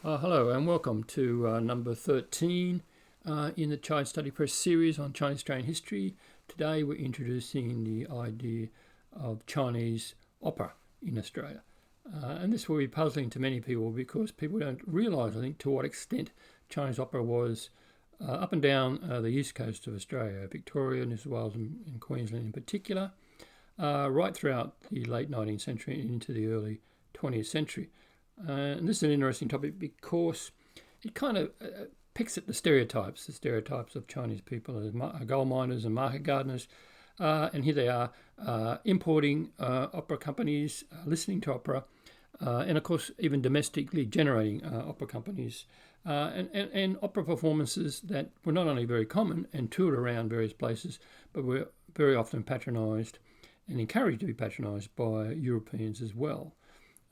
Hello and welcome to number 13 in the Child Study Press series on Chinese Australian history. Today we're introducing the idea of Chinese opera in Australia. And this will be puzzling to many people because people don't realise, I think, to what extent Chinese opera was up and down the east coast of Australia, Victoria, New South Wales and Queensland in particular, right throughout the late 19th century and into the early 20th century. And this is an interesting topic because it kind of picks at the stereotypes of Chinese people as gold miners and market gardeners. And here they are importing opera companies, listening to opera, and of course even domestically generating opera companies and opera performances that were not only very common and toured around various places, but were very often patronised and encouraged to be patronised by Europeans as well.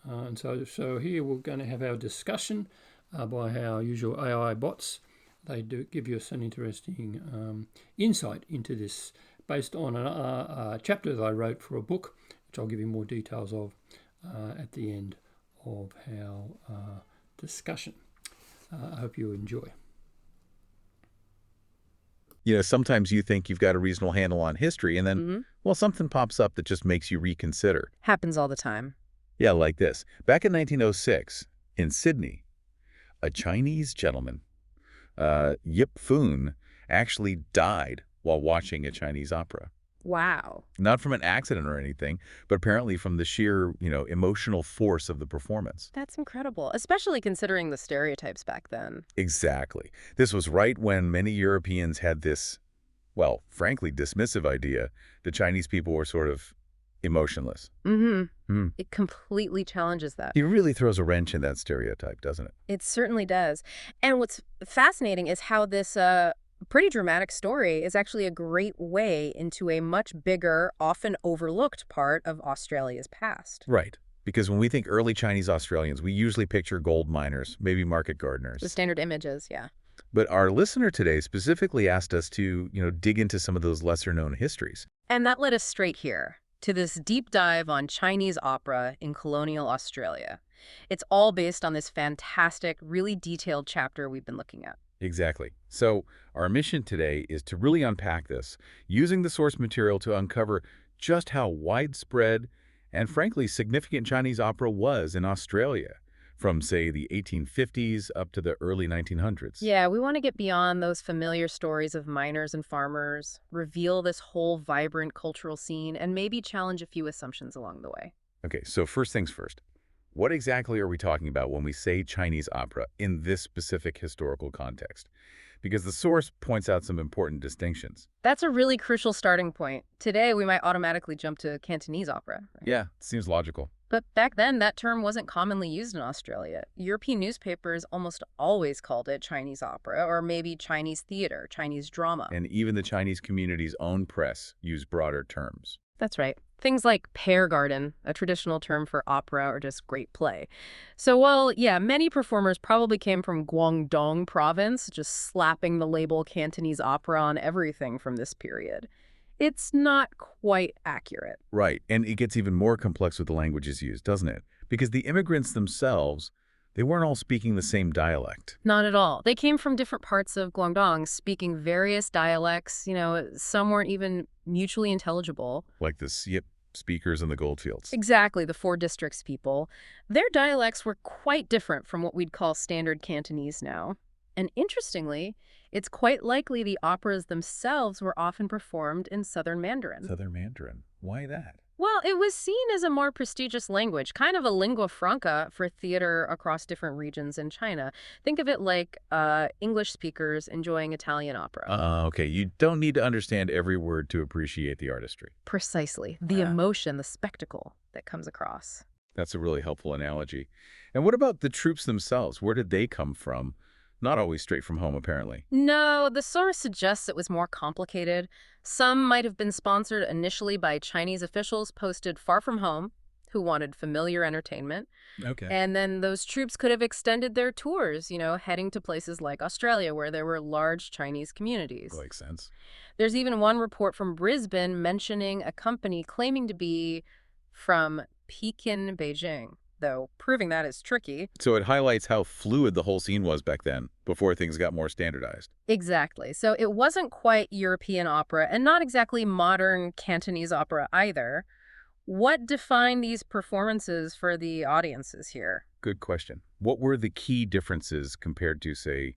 And so here we're going to have our discussion by our usual AI bots. They do give us an interesting insight into this based on a chapter that I wrote for a book, which I'll give you more details of at the end of our discussion. I hope you enjoy. Sometimes you think you've got a reasonable handle on history, and then, well, something pops up that just makes you reconsider. Happens all the time. Yeah, like this. Back in 1906, in Sydney, a Chinese gentleman, Yip Foon, actually died while watching a Chinese opera. Wow. Not from an accident or anything, but apparently from the sheer, emotional force of the performance. That's incredible, especially considering the stereotypes back then. Exactly. This was right when many Europeans had this, well, frankly, dismissive idea that Chinese people were sort of emotionless. It completely challenges that. He really throws a wrench in that stereotype, doesn't it? It certainly does. And what's fascinating is how this pretty dramatic story is actually a great way into a much bigger, often overlooked part of Australia's past. Right. Because when we think early Chinese Australians, we usually picture gold miners, maybe market gardeners. The standard images, yeah. But our listener today specifically asked us to, dig into some of those lesser-known histories. And that led us straight here to this deep dive on Chinese opera in colonial Australia. It's all based on this fantastic, really detailed chapter we've been looking at. Exactly. So our mission today is to really unpack this, using the source material to uncover just how widespread and frankly significant Chinese opera was in Australia, from, say, the 1850s up to the early 1900s. Yeah, we want to get beyond those familiar stories of miners and farmers, reveal this whole vibrant cultural scene, and maybe challenge a few assumptions along the way. Okay, so first things first. What exactly are we talking about when we say Chinese opera in this specific historical context? Because the source points out some important distinctions. That's a really crucial starting point. Today, we might automatically jump to Cantonese opera. Right? Yeah, seems logical. But back then, that term wasn't commonly used in Australia. European newspapers almost always called it Chinese opera, or maybe Chinese theater, Chinese drama. And even the Chinese community's own press used broader terms. That's right. Things like pear garden, a traditional term for opera or just great play. So while, yeah, many performers probably came from Guangdong province, just slapping the label Cantonese opera on everything from this period, it's not quite accurate. Right, and it gets even more complex with the languages used, doesn't it? Because the immigrants themselves, they weren't all speaking the same dialect. Not at all. They came from different parts of Guangdong, speaking various dialects. Some weren't even mutually intelligible. Like the Yip speakers in the goldfields. Exactly, the 4 districts people. Their dialects were quite different from what we'd call standard Cantonese now. And interestingly, it's quite likely the operas themselves were often performed in Southern Mandarin. Southern Mandarin. Why that? Well, it was seen as a more prestigious language, kind of a lingua franca for theater across different regions in China. Think of it like English speakers enjoying Italian opera. Okay, you don't need to understand every word to appreciate the artistry. Precisely. The emotion, the spectacle that comes across. That's a really helpful analogy. And what about the troops themselves? Where did they come from? Not always straight from home, apparently. No, the source suggests it was more complicated. Some might have been sponsored initially by Chinese officials posted far from home who wanted familiar entertainment. Okay. And then those troops could have extended their tours, heading to places like Australia where there were large Chinese communities. Makes sense. There's even one report from Brisbane mentioning a company claiming to be from Pekin, Beijing. though proving that is tricky. So it highlights how fluid the whole scene was back then, before things got more standardized. Exactly. So it wasn't quite European opera and not exactly modern Cantonese opera either. What defined these performances for the audiences here? Good question. What were the key differences compared to, say,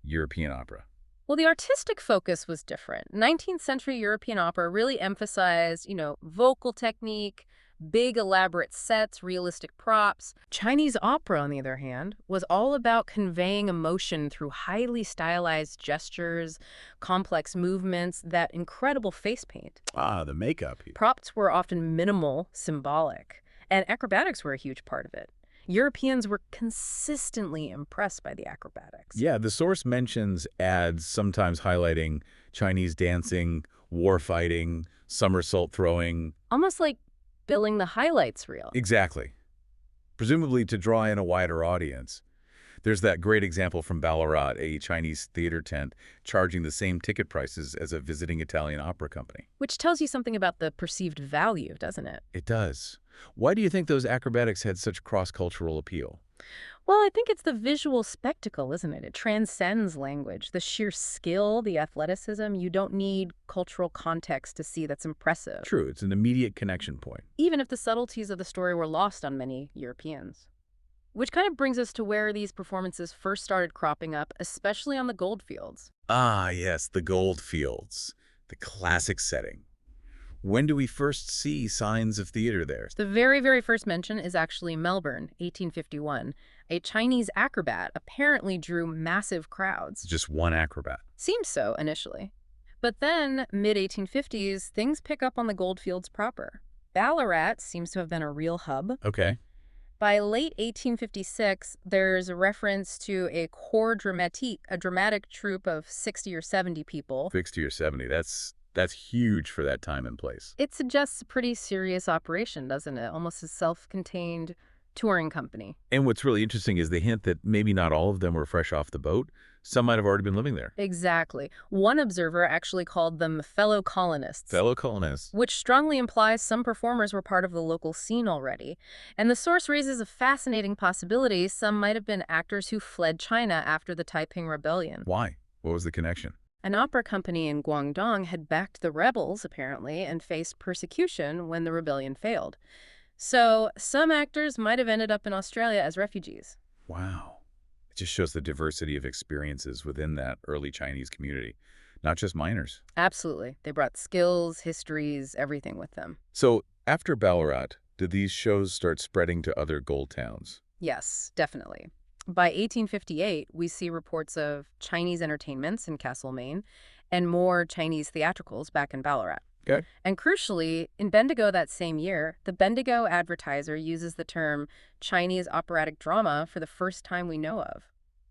European opera? Well, the artistic focus was different. 19th century European opera really emphasized, vocal technique, big elaborate sets, realistic props. Chinese opera, on the other hand, was all about conveying emotion through highly stylized gestures, complex movements, that incredible face paint. Ah, the makeup. Props were often minimal, symbolic, and acrobatics were a huge part of it. Europeans were consistently impressed by the acrobatics. Yeah, the source mentions ads sometimes highlighting Chinese dancing, war fighting, somersault throwing. Almost like billing the highlights reel. Exactly. Presumably to draw in a wider audience. There's that great example from Ballarat, a Chinese theater tent charging the same ticket prices as a visiting Italian opera company. Which tells you something about the perceived value, doesn't it? It does. Why do you think those acrobatics had such cross-cultural appeal? Well, I think it's the visual spectacle, isn't it? It transcends language. The sheer skill, the athleticism, you don't need cultural context to see that's impressive. True, it's an immediate connection point. Even if the subtleties of the story were lost on many Europeans. Which kind of brings us to where these performances first started cropping up, especially on the goldfields. Ah, yes, the goldfields, the classic setting. When do we first see signs of theater there? The very, very first mention is actually Melbourne, 1851. A Chinese acrobat apparently drew massive crowds. Just one acrobat. Seemed so initially. But then, mid-1850s, things pick up on the goldfields proper. Ballarat seems to have been a real hub. Okay. By late 1856, there's a reference to a corps dramatique, a dramatic troupe of 60 or 70 people. 60 or 70, that's huge for that time and place. It suggests a pretty serious operation, doesn't it? Almost a self-contained touring company. And what's really interesting is the hint that maybe not all of them were fresh off the boat. Some might have already been living there. Exactly. One observer actually called them fellow colonists. Fellow colonists. Which strongly implies some performers were part of the local scene already. And the source raises a fascinating possibility. Some might have been actors who fled China after the Taiping Rebellion. Why? What was the connection? An opera company in Guangdong had backed the rebels, apparently, and faced persecution when the rebellion failed. So some actors might have ended up in Australia as refugees. Wow. It just shows the diversity of experiences within that early Chinese community, not just miners. Absolutely. They brought skills, histories, everything with them. So after Ballarat, did these shows start spreading to other gold towns? Yes, definitely. By 1858, we see reports of Chinese entertainments in Castlemaine and more Chinese theatricals back in Ballarat. Okay. And crucially, in Bendigo that same year, the Bendigo Advertiser uses the term Chinese operatic drama for the first time we know of.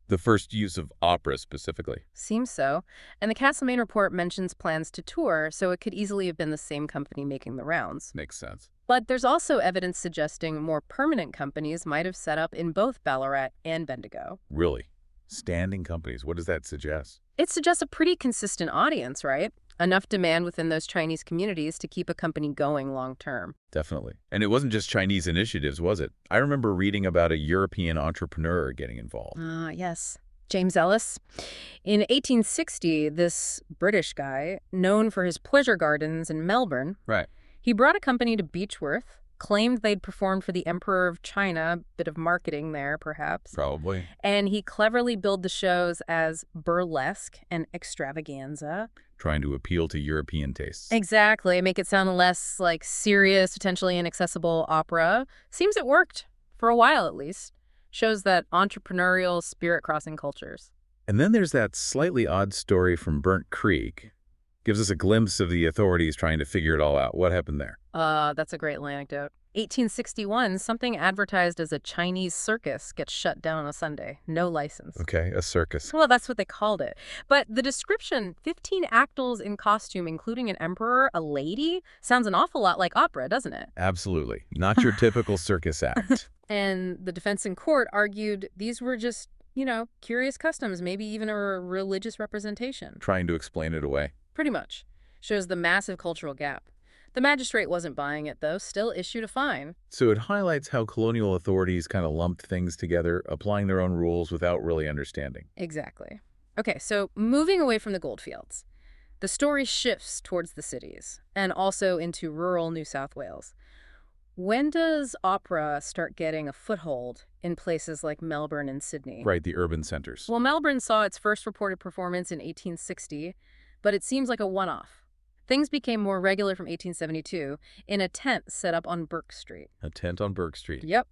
The first use of opera specifically. Seems so. And the Castlemaine report mentions plans to tour, so it could easily have been the same company making the rounds. Makes sense. But there's also evidence suggesting more permanent companies might have set up in both Ballarat and Bendigo. Really? Standing companies, what does that suggest? It suggests a pretty consistent audience, right? Enough demand within those Chinese communities to keep a company going long term. Definitely. And it wasn't just Chinese initiatives, was it? I remember reading about a European entrepreneur getting involved. Yes. James Ellis. In 1860, this British guy, known for his pleasure gardens in Melbourne, Right. he brought a company to Beechworth, claimed they'd performed for the Emperor of China, bit of marketing there, perhaps. Probably. And he cleverly billed the shows as burlesque and extravaganza. Trying to appeal to European tastes. Exactly. Make it sound less like serious, potentially inaccessible opera. Seems it worked, for a while at least. Shows that entrepreneurial spirit crossing cultures. And then there's that slightly odd story from Burnt Creek. Gives us a glimpse of the authorities trying to figure it all out. What happened there? That's a great anecdote. 1861, something advertised as a Chinese circus gets shut down on a Sunday. No license. Okay, a circus. Well, that's what they called it. But the description, 15 actors in costume, including an emperor, a lady, sounds an awful lot like opera, doesn't it? Absolutely. Not your typical circus act. And the defense in court argued these were just, curious customs, maybe even a religious representation. Trying to explain it away. Pretty much. Shows the massive cultural gap. The magistrate wasn't buying it, though, still issued a fine. So it highlights how colonial authorities kind of lumped things together, applying their own rules without really understanding. Exactly. Okay, so moving away from the goldfields, the story shifts towards the cities and also into rural New South Wales. When does opera start getting a foothold in places like Melbourne and Sydney? Right, the urban centers. Well, Melbourne saw its first reported performance in 1860, but it seems like a one-off. Things became more regular from 1872 in a tent set up on Burke Street. A tent on Burke Street. Yep.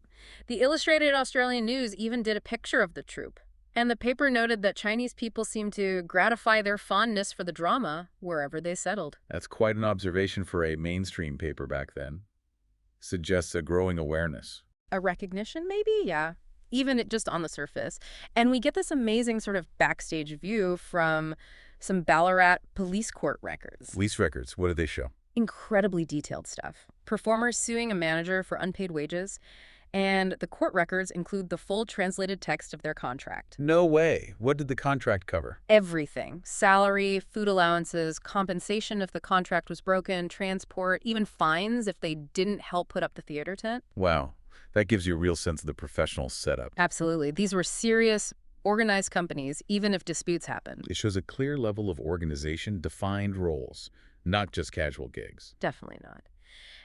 The Illustrated Australian News even did a picture of the troupe. And the paper noted that Chinese people seemed to gratify their fondness for the drama wherever they settled. That's quite an observation for a mainstream paper back then. Suggests a growing awareness. A recognition, maybe? Yeah. Even just on the surface. And we get this amazing sort of backstage view from some Ballarat police court records. Police records, what do they show? Incredibly detailed stuff. Performers suing a manager for unpaid wages. And the court records include the full translated text of their contract. No way. What did the contract cover? Everything. Salary, food allowances, compensation if the contract was broken, transport, even fines if they didn't help put up the theater tent. Wow. That gives you a real sense of the professional setup. Absolutely. These were serious, organized companies, even if disputes happened. It shows a clear level of organization, defined roles, not just casual gigs. Definitely not.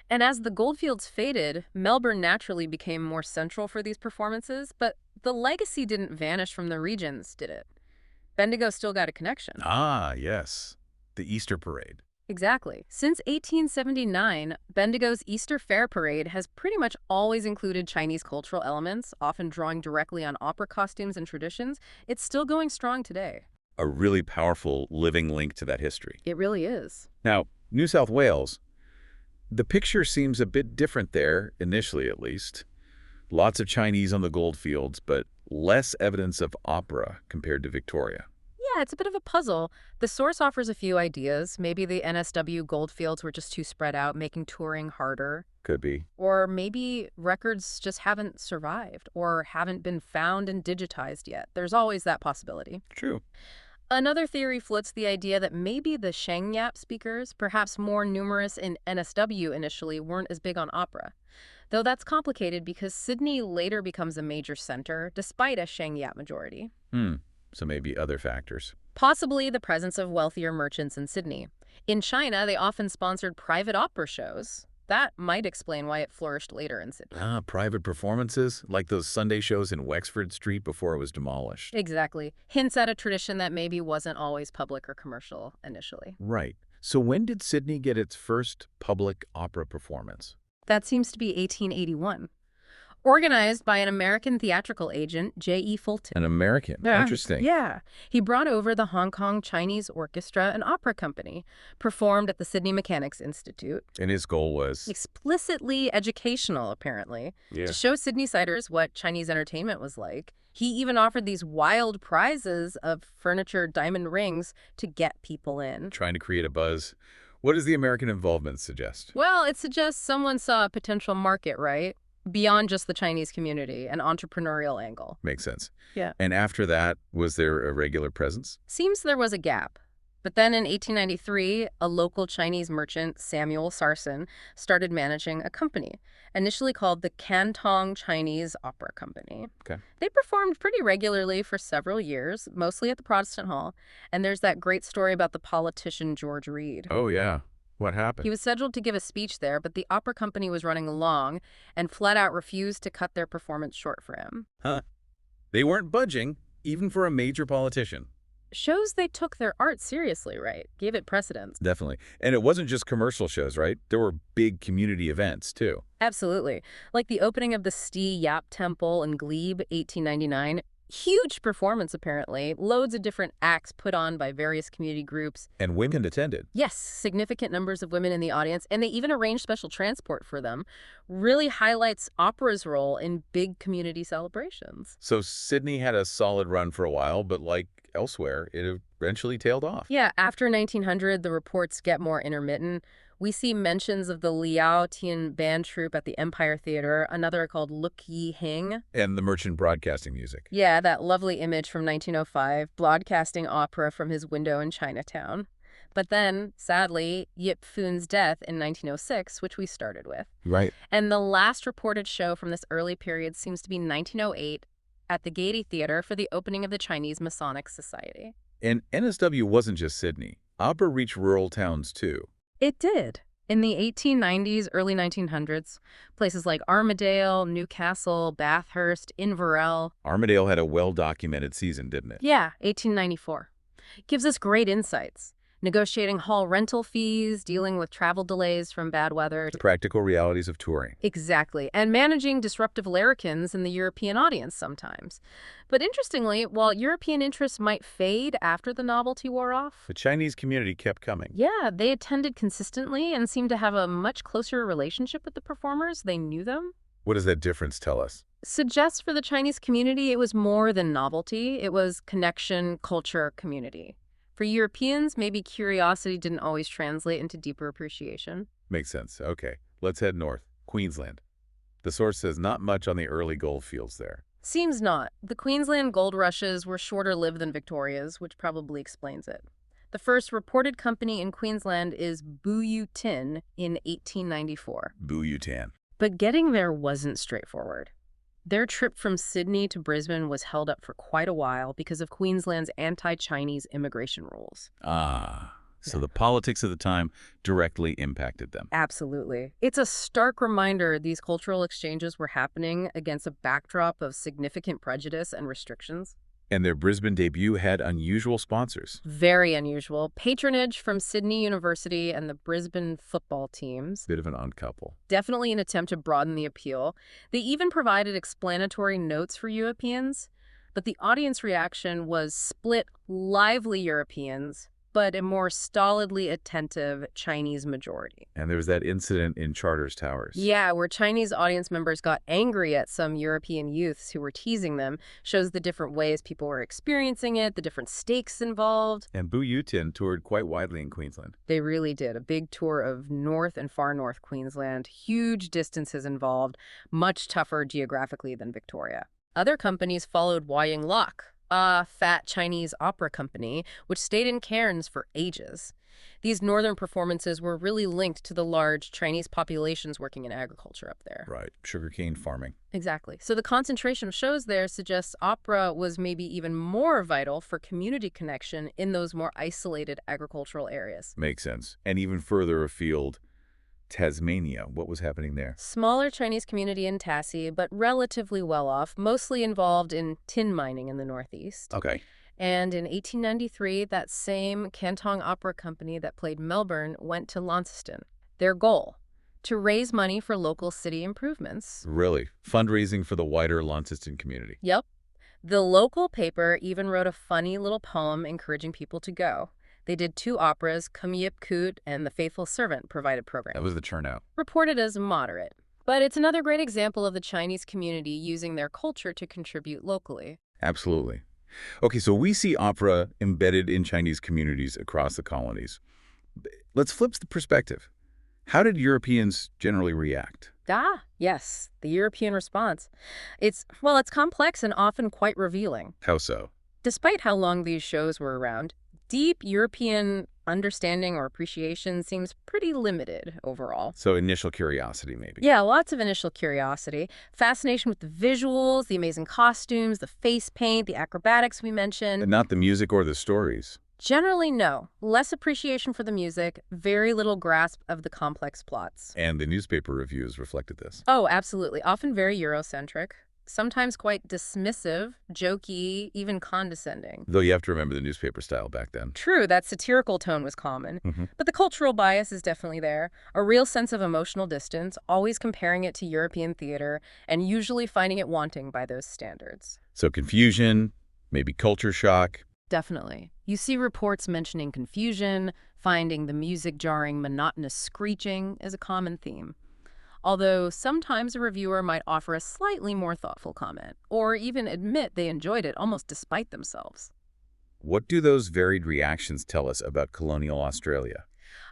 And as the goldfields faded, Melbourne naturally became more central for these performances, but the legacy didn't vanish from the regions, did it? Bendigo still got a connection. Ah, yes. The Easter Parade. Exactly. Since 1879, Bendigo's Easter Fair Parade has pretty much always included Chinese cultural elements, often drawing directly on opera costumes and traditions. It's still going strong today. A really powerful living link to that history. It really is. Now, New South Wales. The picture seems a bit different there, initially at least. Lots of Chinese on the goldfields, but less evidence of opera compared to Victoria. Yeah, it's a bit of a puzzle. The source offers a few ideas. Maybe the NSW goldfields were just too spread out, making touring harder. Could be. Or maybe records just haven't survived or haven't been found and digitized yet. There's always that possibility. True. Another theory floats the idea that maybe the Shangyap speakers, perhaps more numerous in NSW initially, weren't as big on opera. Though that's complicated because Sydney later becomes a major center, despite a Shangyap majority. So maybe other factors. Possibly the presence of wealthier merchants in Sydney. In China, they often sponsored private opera shows. That might explain why it flourished later in Sydney. Ah, private performances, like those Sunday shows in Wexford Street before it was demolished. Exactly. Hints at a tradition that maybe wasn't always public or commercial initially. Right. So when did Sydney get its first public opera performance? That seems to be 1881. Organized by an American theatrical agent, J.E. Fulton. An American. Yeah. Interesting. Yeah. He brought over the Hong Kong Chinese Orchestra and Opera Company, performed at the Sydney Mechanics Institute. And his goal was? Explicitly educational, apparently, to show Sydneysiders what Chinese entertainment was like. He even offered these wild prizes of furniture diamond rings to get people in. Trying to create a buzz. What does the American involvement suggest? Well, it suggests someone saw a potential market, right? Beyond just the Chinese community, an entrepreneurial angle. Makes sense. Yeah. And after that, was there a regular presence? Seems there was a gap. But then in 1893, a local Chinese merchant, Samuel Sarson, started managing a company, initially called the Cantong Chinese Opera Company. Okay. They performed pretty regularly for several years, mostly at the Protestant Hall. And there's that great story about the politician George Reed. Oh, yeah. What happened? He was scheduled to give a speech there, but the opera company was running long and flat out refused to cut their performance short for him. Huh. They weren't budging, even for a major politician. Shows they took their art seriously, right? Gave it precedence. Definitely. And it wasn't just commercial shows, right? There were big community events, too. Absolutely. Like the opening of the Sti Yap Temple in Glebe, 1899. Huge performance, apparently. Loads of different acts put on by various community groups. And women attended. Yes, significant numbers of women in the audience, and they even arranged special transport for them. Really highlights opera's role in big community celebrations. So Sydney had a solid run for a while, but like elsewhere, it eventually tailed off. Yeah, after 1900, the reports get more intermittent. We see mentions of the Liao Tian band troupe at the Empire Theater, another called Look Yi Hing. And the merchant broadcasting music. Yeah, that lovely image from 1905, broadcasting opera from his window in Chinatown. But then, sadly, Yip Foon's death in 1906, which we started with. Right. And the last reported show from this early period seems to be 1908 at the Gaiety Theatre for the opening of the Chinese Masonic Society. And NSW wasn't just Sydney. Opera reached rural towns, too. It did. In the 1890s, early 1900s, places like Armadale, Newcastle, Bathurst, Inverell. Armadale had a well-documented season, didn't it? Yeah, 1894. Gives us great insights. Negotiating hall rental fees, dealing with travel delays from bad weather. The practical realities of touring. Exactly. And managing disruptive larrikins in the European audience sometimes. But interestingly, while European interests might fade after the novelty wore off, The Chinese community kept coming. yeah, they attended consistently and seemed to have a much closer relationship with the performers. They knew them. What does that difference tell us? Suggests for the Chinese community it was more than novelty. It was connection, culture, community. For Europeans, maybe curiosity didn't always translate into deeper appreciation. Makes sense. Okay, let's head north. Queensland. The source says not much on the early goldfields there. Seems not. The Queensland gold rushes were shorter lived than Victoria's, which probably explains it. The first reported company in Queensland is Buyu Tin in 1894. Buyutan. But getting there wasn't straightforward. Their trip from Sydney to Brisbane was held up for quite a while because of Queensland's anti-Chinese immigration rules. So the politics of the time directly impacted them. Absolutely. It's a stark reminder these cultural exchanges were happening against a backdrop of significant prejudice and restrictions. And their Brisbane debut had unusual sponsors. Very unusual. Patronage from Sydney University and the Brisbane football teams. Bit of an odd couple. Definitely an attempt to broaden the appeal. They even provided explanatory notes for Europeans, but the audience reaction was split lively Europeans, but a more stolidly attentive Chinese majority. And there was that incident in Charters Towers. Yeah, where Chinese audience members got angry at some European youths who were teasing them, shows the different ways people were experiencing it, the different stakes involved. And Buyutan toured quite widely in Queensland. They really did. A big tour of north and far north Queensland, huge distances involved, much tougher geographically than Victoria. Other companies followed Wayang Lok, a fat Chinese opera company, which stayed in Cairns for ages. These northern performances were really linked to the large Chinese populations working in agriculture up there. Right, sugarcane farming. Exactly. So the concentration of shows there suggests opera was maybe even more vital for community connection in those more isolated agricultural areas. Makes sense. And even further afield, Tasmania. What was happening there? Smaller Chinese community in Tassie, but relatively well off, mostly involved in tin mining in the northeast. Okay. And in 1893, that same Cantong Opera Company that played Melbourne went to Launceston. Their goal, to raise money for local city improvements. Really? Fundraising for the wider Launceston community. Yep. The local paper even wrote a funny little poem encouraging people to go. They did 2 operas, Kum Yip Koot and The Faithful Servant provided programs. That was the turnout. Reported as moderate. But it's another great example of the Chinese community using their culture to contribute locally. Absolutely. Okay, so we see opera embedded in Chinese communities across the colonies. Let's flip the perspective. How did Europeans generally react? Yes, the European response. It's complex and often quite revealing. How so? Despite how long these shows were around, deep European understanding or appreciation seems pretty limited overall. So initial curiosity, maybe. Yeah, lots of initial curiosity. Fascination with the visuals, the amazing costumes, the face paint, the acrobatics we mentioned. And not the music or the stories. Generally, no. Less appreciation for the music, very little grasp of the complex plots. And the newspaper reviews reflected this. Oh, absolutely. Often very Eurocentric. Sometimes quite dismissive, jokey, even condescending. Though you have to remember the newspaper style back then. True, that satirical tone was common. But the cultural bias is definitely there. A real sense of emotional distance, always comparing it to European theater, and usually finding it wanting by those standards. So confusion, maybe culture shock. Definitely. You see reports mentioning confusion, finding the music jarring, monotonous screeching as a common theme. Although sometimes a reviewer might offer a slightly more thoughtful comment, or even admit they enjoyed it almost despite themselves. What do those varied reactions tell us about colonial Australia?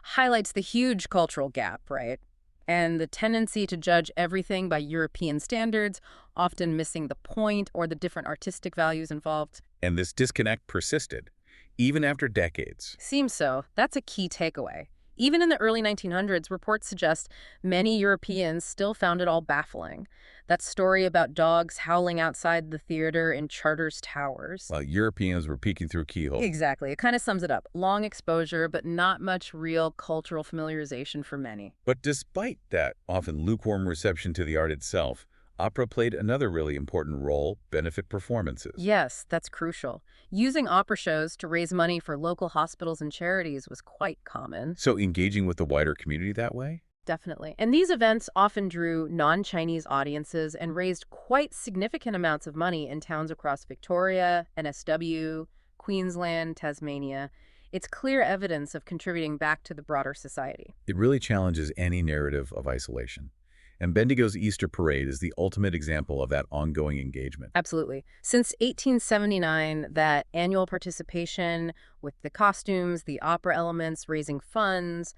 Highlights the huge cultural gap, right? And the tendency to judge everything by European standards, often missing the point or the different artistic values involved. And this disconnect persisted, even after decades. Seems so. That's a key takeaway. Even in the early 1900s, reports suggest many Europeans still found it all baffling. That story about dogs howling outside the theater in Charter's towers. While Europeans were peeking through keyholes. Exactly. It kind of sums it up. Long exposure, but not much real cultural familiarization for many. But despite that often lukewarm reception to the art itself, opera played another really important role: benefit performances. Yes, that's crucial. Using opera shows to raise money for local hospitals and charities was quite common. So engaging with the wider community that way? Definitely. And these events often drew non-Chinese audiences and raised quite significant amounts of money in towns across Victoria, NSW, Queensland, Tasmania. It's clear evidence of contributing back to the broader society. It really challenges any narrative of isolation. And Bendigo's Easter Parade is the ultimate example of that ongoing engagement. Absolutely. Since 1879, that annual participation with the costumes, the opera elements, raising funds,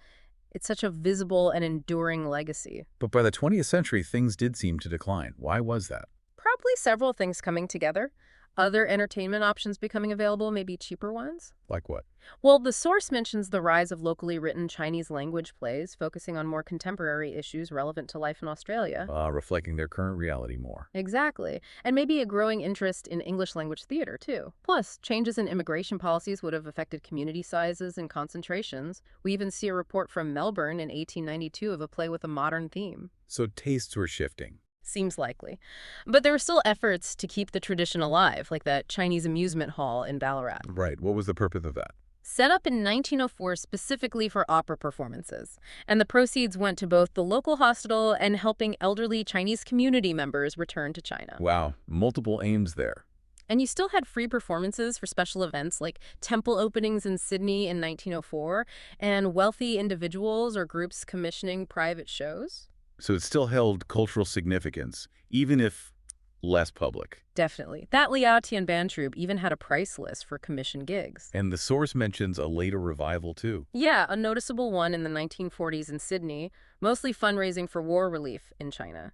it's such a visible and enduring legacy. But by the 20th century, things did seem to decline. Why was that? Probably several things coming together. Other entertainment options becoming available, maybe cheaper ones. Like what? Well, the source mentions the rise of locally written Chinese language plays focusing on more contemporary issues relevant to life in Australia. Reflecting their current reality more. Exactly. And maybe a growing interest in English language theater, too. Plus, changes in immigration policies would have affected community sizes and concentrations. We even see a report from Melbourne in 1892 of a play with a modern theme. So tastes were shifting. Seems likely. But there were still efforts to keep the tradition alive, like that Chinese amusement hall in Ballarat. Right. What was the purpose of that? Set up in 1904 specifically for opera performances. And the proceeds went to both the local hospital and helping elderly Chinese community members return to China. Wow. Multiple aims there. And you still had free performances for special events like temple openings in Sydney in 1904 and wealthy individuals or groups commissioning private shows. So it still held cultural significance, even if less public. Definitely. That Liao Tian band troupe even had a price list for commission gigs. And the source mentions a later revival, too. Yeah, a noticeable one in the 1940s in Sydney, mostly fundraising for war relief in China.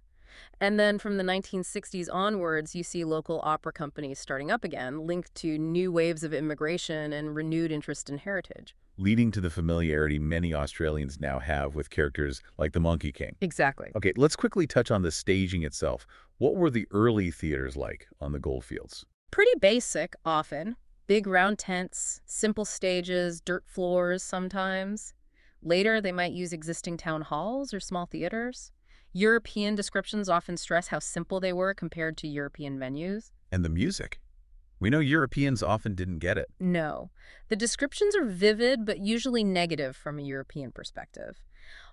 And then from the 1960s onwards, you see local opera companies starting up again, linked to new waves of immigration and renewed interest in heritage. Leading to the familiarity many Australians now have with characters like the Monkey King. Exactly. Okay, let's quickly touch on the staging itself. What were the early theaters like on the goldfields? Pretty basic, often. Big round tents, simple stages, dirt floors sometimes. Later, they might use existing town halls or small theaters. European descriptions often stress how simple they were compared to European venues. And the music. We know Europeans often didn't get it. No. The descriptions are vivid, but usually negative from a European perspective.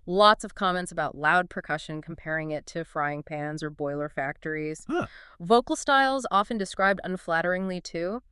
Lots of comments about loud percussion, comparing it to frying pans or boiler factories. Huh. Vocal styles often described unflatteringly, too.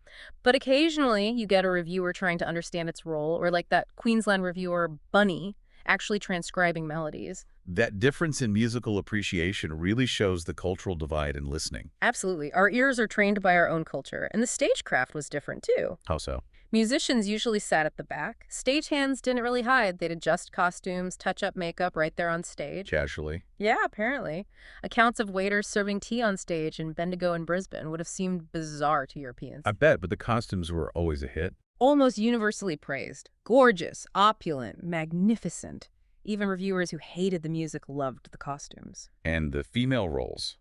But occasionally, you get a reviewer trying to understand its role, or like that Queensland reviewer, Bunny, actually transcribing melodies. That difference in musical appreciation really shows the cultural divide in listening. Absolutely. Our ears are trained by our own culture, and the stagecraft was different, too. How so? Musicians usually sat at the back. Stagehands didn't really hide. They'd adjust costumes, touch up makeup right there on stage. Casually. Yeah, apparently. Accounts of waiters serving tea on stage in Bendigo and Brisbane would have seemed bizarre to Europeans. I bet, but the costumes were always a hit. Almost universally praised. Gorgeous, opulent, magnificent. Even reviewers who hated the music loved the costumes. And the female roles,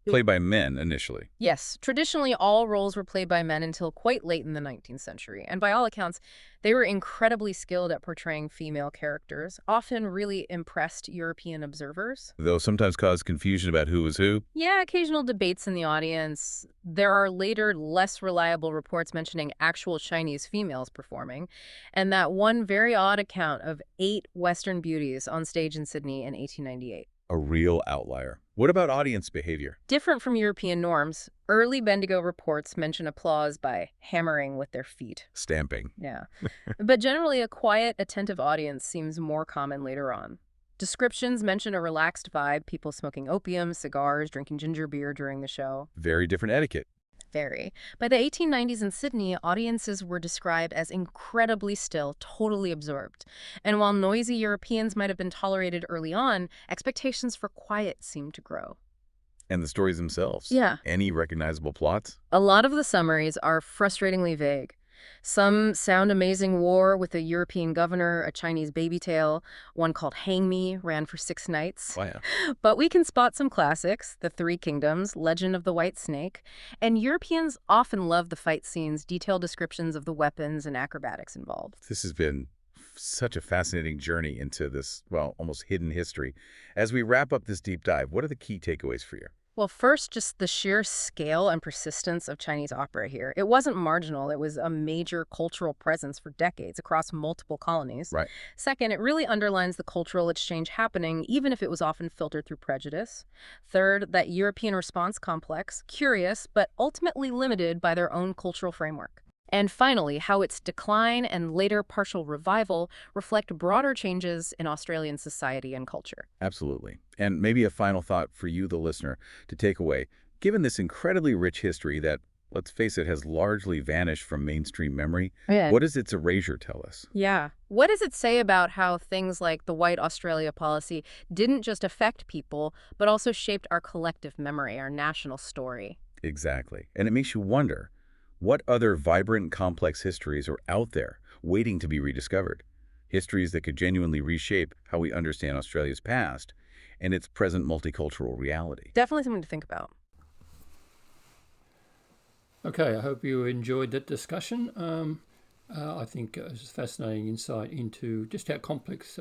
played by men initially. Yes, traditionally all roles were played by men until quite late in the 19th century, and by all accounts, they were incredibly skilled at portraying female characters, often really impressed European observers. Though sometimes caused confusion about who was who. Yeah, occasional debates in the audience. There are later less reliable reports mentioning actual Chinese females performing, and that one very odd account of 8 Western beauties on stage in Sydney in 1898. A real outlier. What about audience behavior? Different from European norms, early Bendigo reports mention applause by hammering with their feet. Stamping. Yeah. But generally, a quiet, attentive audience seems more common later on. Descriptions mention a relaxed vibe, people smoking opium, cigars, drinking ginger beer during the show. Very different etiquette. Very. By the 1890s in Sydney, audiences were described as incredibly still, totally absorbed. And while noisy Europeans might have been tolerated early on, expectations for quiet seemed to grow. And the stories themselves. Yeah. Any recognizable plots? A lot of the summaries are frustratingly vague. Some sound amazing: War with a European Governor, A Chinese Baby Tale, one called Hang Me ran for 6 nights. Wow. But we can spot some classics: The Three Kingdoms, Legend of the White Snake, and Europeans often love the fight scenes, detailed descriptions of the weapons and acrobatics involved. This has been such a fascinating journey into this, well, almost hidden history. As we wrap up this deep dive, what are the key takeaways for you? Well, first, just the sheer scale and persistence of Chinese opera here. It wasn't marginal, it was a major cultural presence for decades across multiple colonies. Right. Second, it really underlines the cultural exchange happening, even if it was often filtered through prejudice. Third, that European response complex, curious, but ultimately limited by their own cultural framework. And finally, how its decline and later partial revival reflect broader changes in Australian society and culture. Absolutely. And maybe a final thought for you, the listener, to take away. Given this incredibly rich history that, let's face it, has largely vanished from mainstream memory, Yeah. what does its erasure tell us? Yeah. What does it say about how things like the White Australia policy didn't just affect people, but also shaped our collective memory, our national story? Exactly. And it makes you wonder, what other vibrant, complex histories are out there waiting to be rediscovered? Histories that could genuinely reshape how we understand Australia's past and its present multicultural reality. Definitely something to think about. Okay, I hope you enjoyed that discussion. I think it was a fascinating insight into just how complex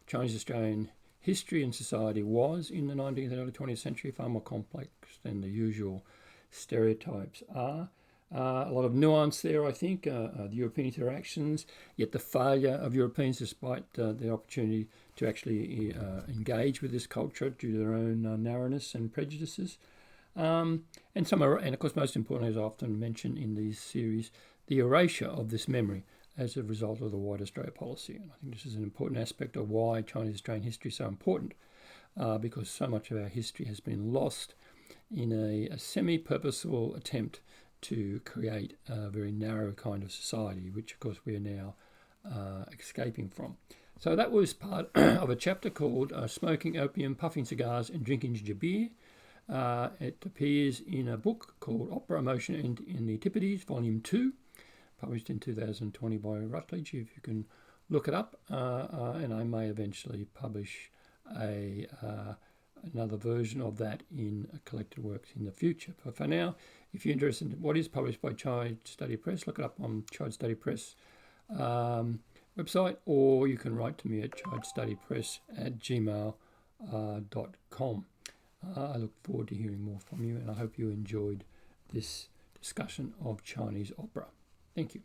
Chinese-Australian history and society was in the 19th and early 20th century, far more complex than the usual stereotypes are. A lot of nuance there, I think, the European interactions, yet the failure of Europeans, despite the opportunity to actually engage with this culture due to their own narrowness and prejudices. And of course, most importantly, as I often mention in these series, the erasure of this memory as a result of the White Australia policy. And I think this is an important aspect of why Chinese-Australian history is so important, because so much of our history has been lost in a semi-purposeful attempt to create a very narrow kind of society, which of course we are now escaping from. So that was part of a chapter called Smoking Opium, Puffing Cigars and Drinking Ginger Beer. It appears in a book called Opera, Emotion and in the Antipodes, Volume 2, published in 2020 by Routledge, if you can look it up. And I may eventually publish another version of that in collected works in the future. But for now, if you're interested in what is published by Child Study Press, look it up on Child Study Press website, or you can write to me at childstudypress@gmail.com. I look forward to hearing more from you, and I hope you enjoyed this discussion of Chinese opera. Thank you.